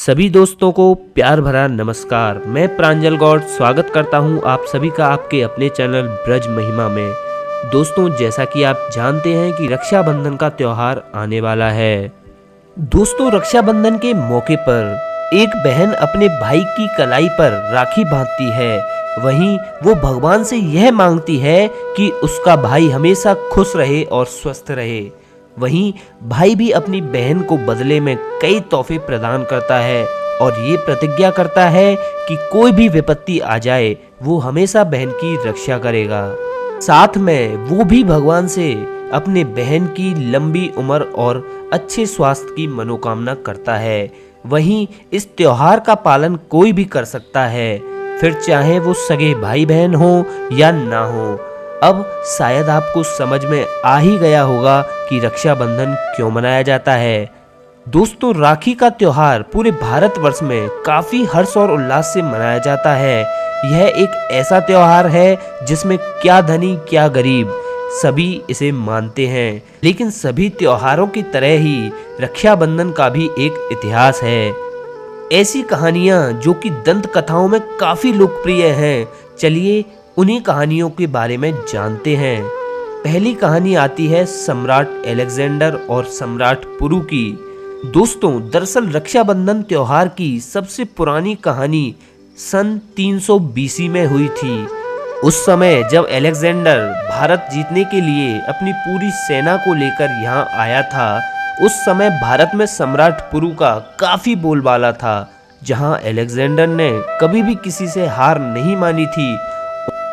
सभी दोस्तों को प्यार भरा नमस्कार। मैं प्रांजल गौड़ स्वागत करता हूं आप सभी का आपके अपने चैनल ब्रज महिमा में। दोस्तों, जैसा कि आप जानते हैं कि रक्षाबंधन का त्यौहार आने वाला है। दोस्तों, रक्षाबंधन के मौके पर एक बहन अपने भाई की कलाई पर राखी बांधती है। वहीं वो भगवान से यह मांगती है कि उसका भाई हमेशा खुश रहे और स्वस्थ रहे। वहीं भाई भी अपनी बहन को बदले में कई तोहफे प्रदान करता है और ये प्रतिज्ञा करता है कि कोई भी विपत्ति आ जाए वो हमेशा बहन की रक्षा करेगा। साथ में वो भी भगवान से अपने बहन की लंबी उम्र और अच्छे स्वास्थ्य की मनोकामना करता है। वहीं इस त्योहार का पालन कोई भी कर सकता है, फिर चाहे वो सगे भाई बहन हो या ना हो। अब शायद आपको समझ में आ ही गया होगा कि रक्षाबंधन क्यों मनाया जाता है। दोस्तों, राखी का त्योहार पूरे भारतवर्ष में काफी हर्ष और उल्लास से मनाया जाता है। यह एक ऐसा त्योहार है जिसमें क्या धनी क्या गरीब सभी इसे मानते हैं। लेकिन सभी त्योहारों की तरह ही रक्षाबंधन का भी एक इतिहास है। ऐसी कहानियां जो कि दंत कथाओं में काफी लोकप्रिय हैं। चलिए उन्हीं कहानियों के बारे में जानते हैं। पहली कहानी आती है सम्राट अलेक्जेंडर और सम्राट पुरु की। दोस्तों, दरअसल रक्षाबंधन त्योहार की सबसे पुरानी कहानी सन 300 BC में हुई थी। उस समय जब अलेक्जेंडर भारत जीतने के लिए अपनी पूरी सेना को लेकर यहाँ आया था, उस समय भारत में सम्राट पुरु का काफी बोलबाला था। जहाँ अलेक्जेंडर ने कभी भी किसी से हार नहीं मानी थी,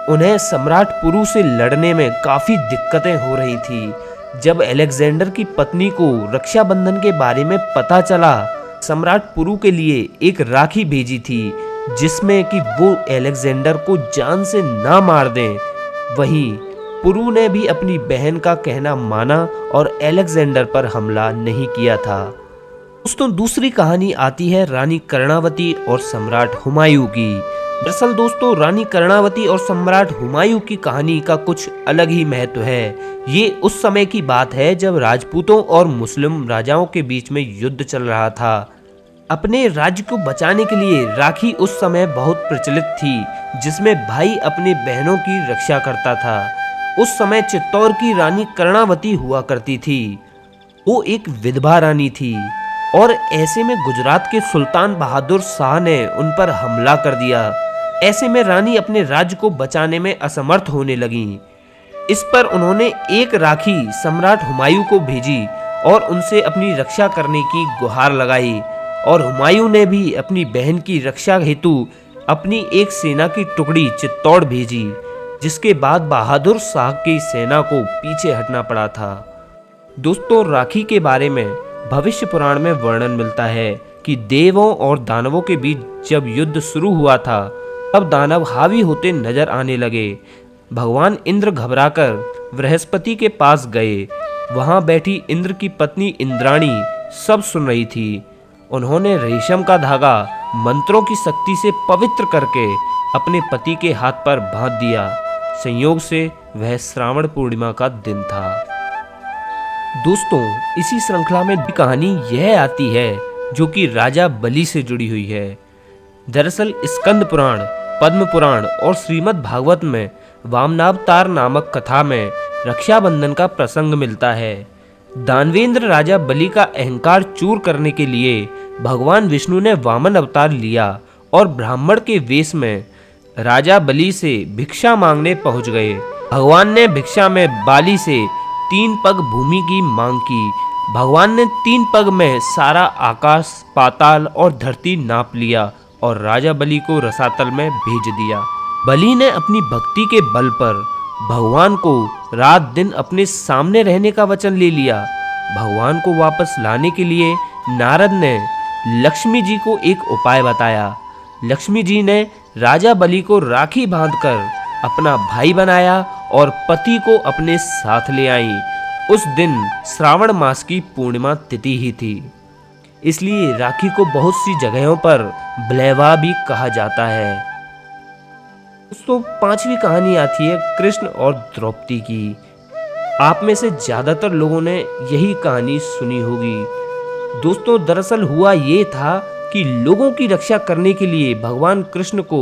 उन्हें सम्राट पुरु से लड़ने में काफी दिक्कतें हो रही थी। जब अलेक्जेंडर की पत्नी को रक्षाबंधन के बारे में पता चला, सम्राट पुरु के लिए एक राखी भेजी थी जिसमें कि वो अलेक्जेंडर को जान से ना मार दें। वहीं पुरु ने भी अपनी बहन का कहना माना और अलेक्जेंडर पर हमला नहीं किया था। दोस्तों, दूसरी कहानी आती है रानी कर्णावती और सम्राट हुमायूं की। दरअसल दोस्तों, रानी कर्णावती और सम्राट हुमायूं की कहानी का कुछ अलग ही महत्व है। ये उस समय की बात है जब राजपूतों और मुस्लिम राजाओं के बीच में युद्ध चल रहा था। अपने राज्य को बचाने के लिए राखी उस समय बहुत प्रचलित थी, जिसमें भाई अपने बहनों की रक्षा करता था। उस समय चित्तौड़ की रानी कर्णावती हुआ करती थी। वो एक विधवा रानी थी और ऐसे में गुजरात के सुल्तान बहादुर शाह ने उन पर हमला कर दिया। ऐसे में रानी अपने राज्य को बचाने में असमर्थ होने लगी। इस पर उन्होंने एक राखी सम्राट हुमायूं को भेजी और उनसे अपनी रक्षा करने की गुहार लगाई। और हुमायूं ने भी अपनी बहन की रक्षा हेतु अपनी एक सेना की टुकड़ी चित्तौड़ भेजी, जिसके बाद बहादुर शाह की सेना को पीछे हटना पड़ा था। दोस्तों, राखी के बारे में भविष्य पुराण में वर्णन मिलता है कि देवों और दानवों के बीच जब युद्ध शुरू हुआ था, तब दानव हावी होते नजर आने लगे। भगवान इंद्र घबराकर बृहस्पति के पास गए। वहां बैठी इंद्र की पत्नी इंद्राणी सब सुन रही थी। उन्होंने रेशम का धागा मंत्रों की शक्ति से पवित्र करके अपने पति के हाथ पर बांध दिया। संयोग से वह श्रावण पूर्णिमा का दिन था। दोस्तों, इसी श्रृंखला में कहानी यह आती है जो कि राजा बलि से जुड़ी हुई है। दरअसल स्कंद पुराण, पद्म पुराण और श्रीमद् भागवत में वामनावतार नामक कथा में रक्षाबंधन का प्रसंग मिलता है। दानवेंद्र राजा बलि का अहंकार चूर करने के लिए भगवान विष्णु ने वामन अवतार लिया और ब्राह्मण के वेश में राजा बलि से भिक्षा मांगने पहुंच गए। भगवान ने भिक्षा में बाली से 3 पग भूमि की मांग की। भगवान ने 3 पग में सारा आकाश, पाताल और धरती नाप लिया और राजा बलि को रसातल में भेज दिया। बलि ने अपनी भक्ति के बल पर भगवान को रात दिन अपने सामने रहने का वचन ले लिया। भगवान को वापस लाने के लिए नारद ने लक्ष्मी जी को एक उपाय बताया। लक्ष्मी जी ने राजा बलि को राखी बांधकर अपना भाई बनाया और पति को अपने साथ ले आई। उस दिन श्रावण मास की पूर्णिमा तिथि ही थी, इसलिए राखी को बहुत सी जगहों पर ब्लेवा भी कहा जाता है। दोस्तों, 5वीं कहानी आती है कृष्ण और द्रौपदी की। आप में से ज्यादातर लोगों ने यही कहानी सुनी होगी। दोस्तों, दरअसल हुआ ये था कि लोगों की रक्षा करने के लिए भगवान कृष्ण को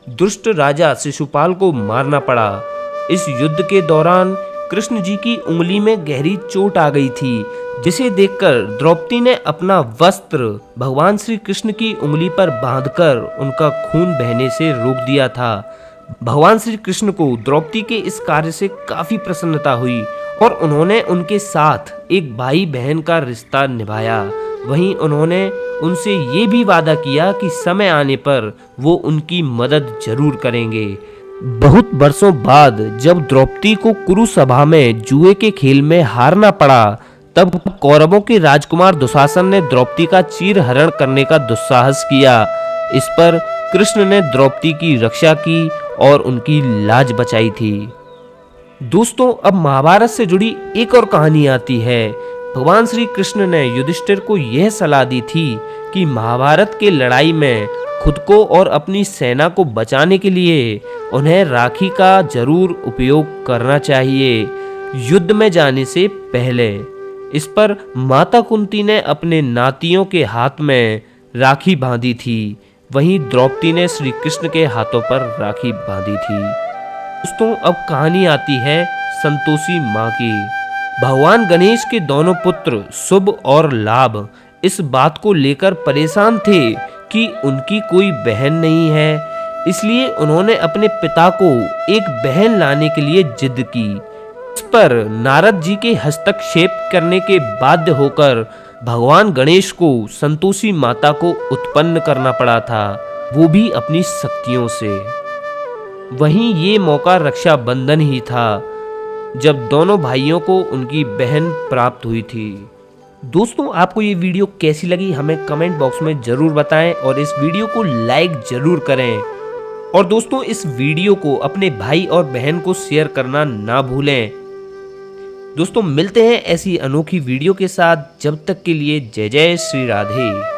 दुष्ट राजा शिशुपाल को मारना पड़ा। इस युद्ध के दौरान कृष्ण जी की उंगली में गहरी चोट आ गई थी, जिसे देखकर द्रौपदी ने अपना वस्त्र भगवान श्री कृष्ण की उंगली पर बांधकर उनका खून बहने से रोक दिया था। भगवान श्री कृष्ण को द्रौपदी के इस कार्य से काफी प्रसन्नता हुई और उन्होंने उनके साथ एक भाई बहन का रिश्ता निभाया। वहीं उन्होंने उनसे ये भी वादा किया कि समय आने पर वो उनकी मदद जरूर करेंगे। बहुत वर्षों बाद जब द्रौपदी को कुरुसभा में जुए के खेल में हारना पड़ा, तब कौरवों के राजकुमार दुशासन ने द्रौपदी का चीरहरण करने का दुस्साहस किया। इस पर कृष्ण ने द्रौपदी की रक्षा की और उनकी लाज बचाई थी। दोस्तों, अब महाभारत से जुड़ी एक और कहानी आती है। भगवान श्री कृष्ण ने युधिष्ठिर को यह सलाह दी थी कि महाभारत के लड़ाई में खुद को और अपनी सेना को बचाने के लिए उन्हें राखी का जरूर उपयोग करना चाहिए युद्ध में जाने से पहले। इस पर माता कुंती ने अपने नातियों के हाथ में राखी बांधी थी, वहीं द्रौपदी ने श्री कृष्ण के हाथों पर राखी बांधी थी। दोस्तों, अब कहानी आती है संतोषी माँ की। भगवान गणेश के दोनों पुत्र शुभ और लाभ इस बात को लेकर परेशान थे कि उनकी कोई बहन नहीं है, इसलिए उन्होंने अपने पिता को एक बहन लाने के लिए जिद की। इस पर नारद जी के हस्तक्षेप करने के बाध्य होकर भगवान गणेश को संतोषी माता को उत्पन्न करना पड़ा था, वो भी अपनी शक्तियों से। वहीं ये मौका रक्षाबंधन ही था, जब दोनों भाइयों को उनकी बहन प्राप्त हुई थी। दोस्तों, आपको ये वीडियो कैसी लगी हमें कमेंट बॉक्स में ज़रूर बताएं और इस वीडियो को लाइक ज़रूर करें। और दोस्तों, इस वीडियो को अपने भाई और बहन को शेयर करना ना भूलें। दोस्तों, मिलते हैं ऐसी अनोखी वीडियो के साथ। जब तक के लिए जय जय श्री राधे।